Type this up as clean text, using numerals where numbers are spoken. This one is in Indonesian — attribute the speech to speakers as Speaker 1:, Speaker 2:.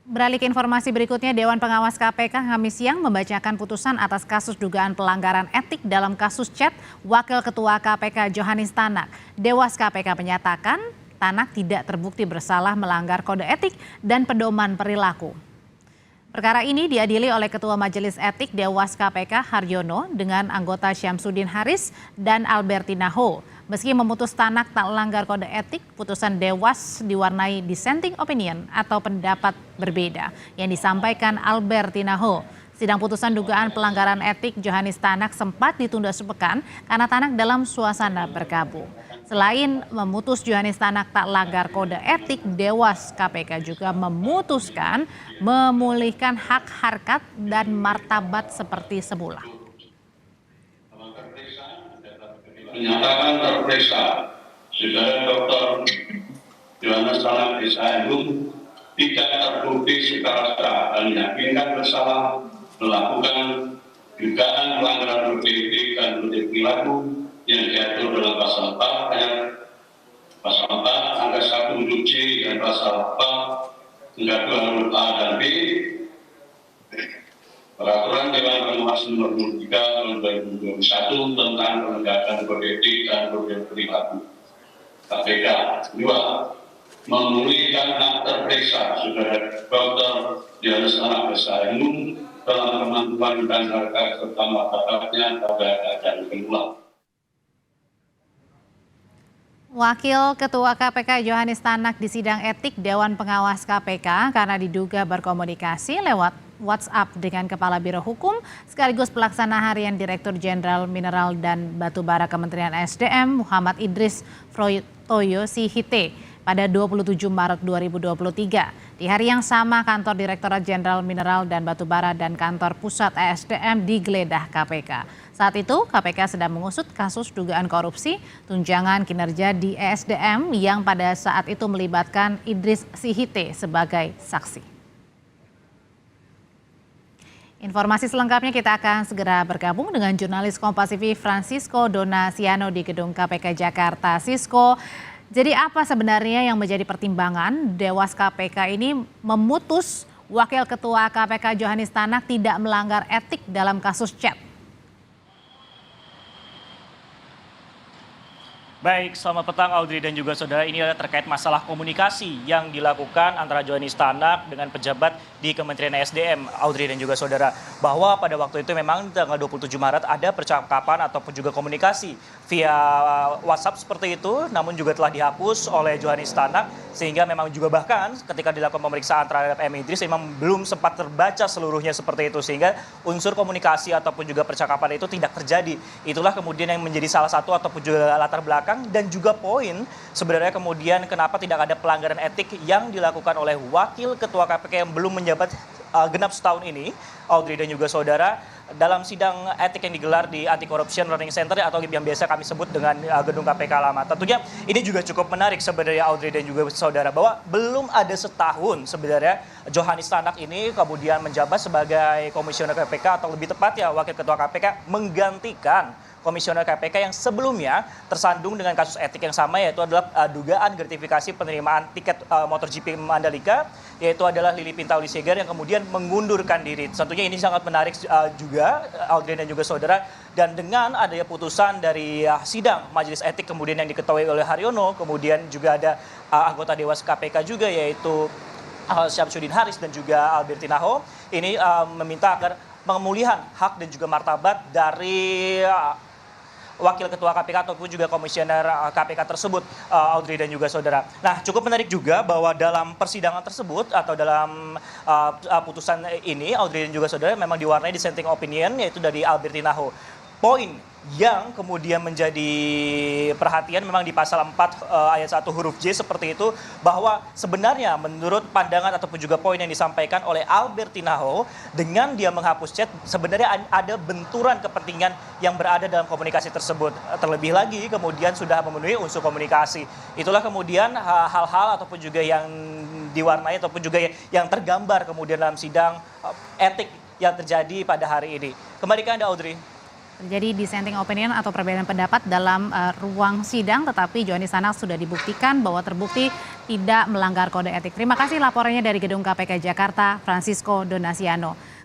Speaker 1: Beralih ke informasi berikutnya, Dewan Pengawas KPK Kamis siang membacakan putusan atas kasus dugaan pelanggaran etik dalam kasus chat Wakil Ketua KPK Johanis Tanak. Dewas KPK menyatakan Tanak tidak terbukti bersalah melanggar kode etik dan pedoman perilaku. Perkara ini diadili oleh Ketua Majelis Etik Dewas KPK Haryono dengan anggota Syamsuddin Haris dan Albertina Ho. Meski memutus Tanak tak melanggar kode etik, putusan Dewas diwarnai dissenting opinion atau pendapat berbeda yang disampaikan Albertina Ho. Sidang putusan dugaan pelanggaran etik Johanis Tanak sempat ditunda sepekan karena Tanak dalam suasana berkabung. Selain memutus Johanis Tanak tak langgar kode etik, Dewas KPK juga memutuskan memulihkan hak harkat dan martabat seperti semula.
Speaker 2: Menyatakan terperiksa Saudara Dr. Johanis Tanak SIM tidak terbukti secara sah dan meyakinkan bersalah melakukan dugaan pelanggaran kode etik dan kode perilaku yang diatur dalam pasal 4 ayat pasal 4 angka 1 huruf C dan pasal 4 angka 2 huruf A dan B Peraturan Dewan Pengawas Nomor 23 Tahun 2021 tentang penegakan kode etik dan kode perilaku KPK. 2. Memulihkan hak terperiksa Saudara Dr. Johanis Tanak SIM dalam kemampuan dan harkat serta martabatnya pada keadaan berulang.
Speaker 1: Wakil Ketua KPK Johanis Tanak di sidang etik Dewan Pengawas KPK karena diduga berkomunikasi lewat WhatsApp dengan Kepala Biro Hukum sekaligus pelaksana harian Direktur Jenderal Mineral dan Batubara Kementerian SDM Muhammad Idris Froyotoyo Sihite pada 27 Maret 2023. Di hari yang sama kantor Direktorat Jenderal Mineral dan Batubara dan kantor pusat ESDM digeledah KPK. Saat itu KPK sedang mengusut kasus dugaan korupsi tunjangan kinerja di ESDM yang pada saat itu melibatkan Idris Sihite sebagai saksi. Informasi selengkapnya kita akan segera bergabung dengan jurnalis Kompas TV Francisco Donasiano di Gedung KPK Jakarta. Sisko, jadi apa sebenarnya yang menjadi pertimbangan Dewas KPK ini memutus Wakil Ketua KPK Johanis Tanak tidak melanggar etik dalam kasus chat?
Speaker 3: Baik, selamat petang Audrey dan juga saudara. Ini adalah terkait masalah komunikasi yang dilakukan antara Johanis Tanak dengan pejabat di Kementerian SDM, Audrey dan juga saudara. Bahwa pada waktu itu memang tanggal 27 Maret ada percakapan ataupun juga komunikasi via WhatsApp seperti itu, namun juga telah dihapus oleh Johanis Tanak. Sehingga memang juga bahkan ketika dilakukan pemeriksaan terhadap M. Idris memang belum sempat terbaca seluruhnya seperti itu. Sehingga unsur komunikasi ataupun juga percakapan itu tidak terjadi. Itulah kemudian yang menjadi salah satu ataupun juga latar belakang dan juga poin sebenarnya kemudian kenapa tidak ada pelanggaran etik yang dilakukan oleh Wakil Ketua KPK yang belum menjabat genap setahun ini, Audrey dan juga saudara, dalam sidang etik yang digelar di Anti Corruption Learning Center atau yang biasa kami sebut dengan gedung KPK lama. Tentunya ini juga cukup menarik sebenarnya Audrey dan juga saudara bahwa belum ada setahun sebenarnya Johanis Tanak ini kemudian menjabat sebagai komisioner KPK atau lebih tepat ya Wakil Ketua KPK menggantikan komisioner KPK yang sebelumnya tersandung dengan kasus etik yang sama yaitu adalah dugaan gratifikasi penerimaan tiket MotoGP Mandalika yaitu adalah Lili Pintauli Siregar yang kemudian mengundurkan diri. Tentunya ini sangat menarik juga Audrey dan juga saudara dan dengan adanya putusan dari sidang Majelis Etik kemudian yang diketuai oleh Haryono kemudian juga ada anggota Dewas KPK juga yaitu Syamsuddin Haris dan juga Albertina Ho ini meminta agar pemulihan hak dan juga martabat dari Wakil Ketua KPK ataupun juga komisioner KPK tersebut, Audrey dan juga saudara. Nah, cukup menarik juga bahwa dalam persidangan tersebut atau dalam putusan ini, Audrey dan juga saudara memang diwarnai dissenting opinion yaitu dari Albertina Ho. Poin yang kemudian menjadi perhatian memang di pasal 4 ayat 1 huruf J seperti itu bahwa sebenarnya menurut pandangan ataupun juga poin yang disampaikan oleh Albertina Ho dengan dia menghapus chat sebenarnya ada benturan kepentingan yang berada dalam komunikasi tersebut. Terlebih lagi kemudian sudah memenuhi unsur komunikasi. Itulah kemudian hal-hal ataupun juga yang diwarnai ataupun juga yang tergambar kemudian dalam sidang etik yang terjadi pada hari ini. Kembali ke Anda Audrey.
Speaker 1: Terjadi dissenting opinion atau perbedaan pendapat dalam ruang sidang, tetapi Johanis Tanak sudah dibuktikan bahwa terbukti tidak melanggar kode etik. Terima kasih laporannya dari Gedung KPK Jakarta, Francisco Donasiano.